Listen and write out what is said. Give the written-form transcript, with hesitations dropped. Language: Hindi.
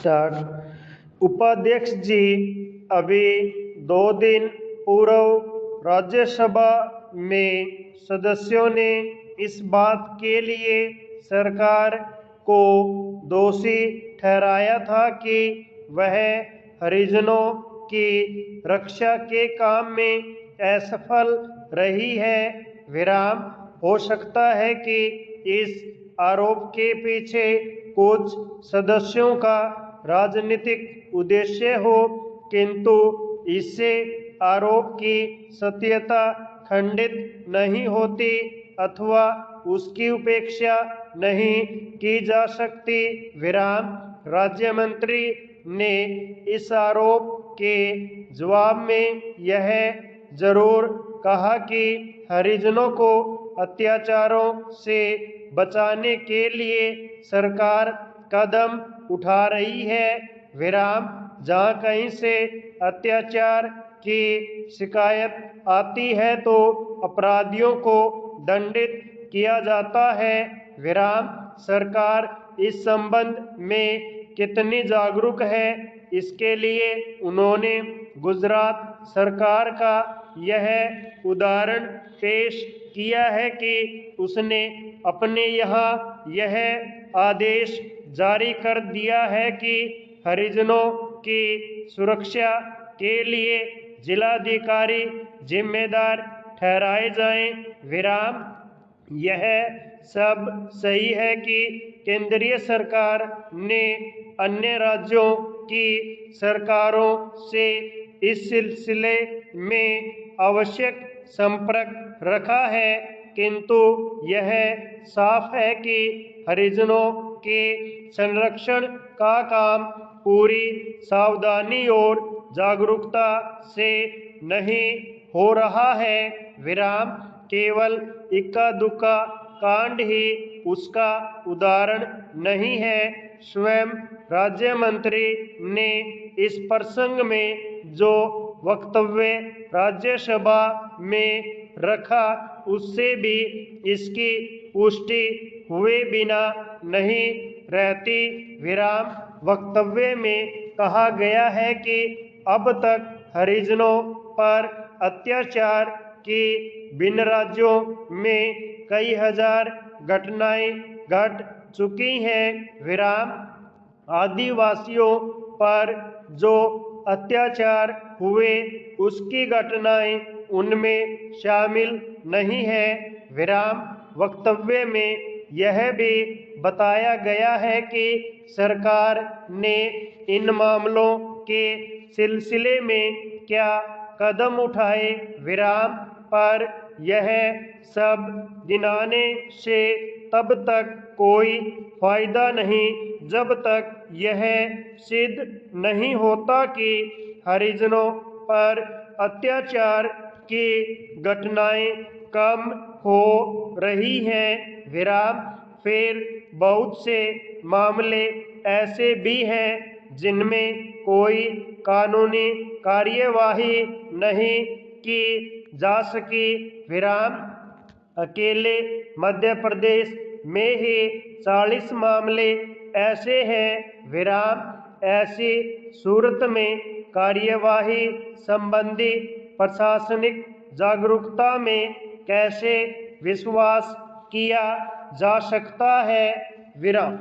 स्टार्ट। उपाध्यक्ष जी, अभी 2 दिन पूर्व राज्यसभा में सदस्यों ने इस बात के लिए सरकार को दोषी ठहराया था कि वह हरिजनों की रक्षा के काम में असफल रही है। विराम। हो सकता है कि इस आरोप के पीछे कुछ सदस्यों का राजनीतिक उद्देश्य हो, किंतु इससे आरोप की सत्यता खंडित नहीं होती अथवा उसकी उपेक्षा नहीं की जा सकती। विराम। राज्य मंत्री ने इस आरोप के जवाब में यह जरूर कहा कि हरिजनों को अत्याचारों से बचाने के लिए सरकार कदम उठा रही है। विराम। जहां कहीं से अत्याचार की शिकायत आती है तो अपराधियों को दंडित किया जाता है। विराम। सरकार इस संबंध में कितनी जागरूक है, इसके लिए उन्होंने गुजरात सरकार का यह उदाहरण पेश किया है कि उसने अपने यहाँ यह आदेश जारी कर दिया है कि हरिजनों की सुरक्षा के लिए जिलाधिकारी जिम्मेदार ठहराए जाएं। विराम। यह सब सही है कि केंद्रीय सरकार ने अन्य राज्यों की सरकारों से इस सिलसिले में आवश्यक संपर्क रखा है, किंतु यह साफ है कि हरिजनों के संरक्षण का काम पूरी सावधानी और जागरूकता से नहीं हो रहा है। विराम। केवल इक्का दुक्का कांड ही उसका उदाहरण नहीं है। स्वयं राज्य मंत्री ने इस प्रसंग में जो वक्तव्य राज्यसभा में रखा, उससे भी इसकी पुष्टि हुए बिना नहीं रहती। विराम। वक्तव्य में कहा गया है कि अब तक हरिजनों पर अत्याचार की भिन्न राज्यों में कई हजार घटनाएं घट चुकी हैं। विराम। आदिवासियों पर जो अत्याचार हुए उसकी घटनाएं उनमें शामिल नहीं है। विराम। वक्तव्य में यह भी बताया गया है कि सरकार ने इन मामलों के सिलसिले में क्या कदम उठाए। विराम। पर यह सब गिनाने से तब तक कोई फायदा नहीं जब तक यह सिद्ध नहीं होता कि हरिजनों पर अत्याचार की घटनाएं कम हो रही हैं। विराम। फिर बहुत से मामले ऐसे भी हैं जिनमें कोई कानूनी कार्यवाही नहीं की जा सकी। विराम। अकेले मध्य प्रदेश में ही 40 मामले ऐसे हैं। विराम। ऐसी सूरत में कार्यवाही संबंधी प्रशासनिक जागरूकता में कैसे विश्वास किया जा सकता है। विराम।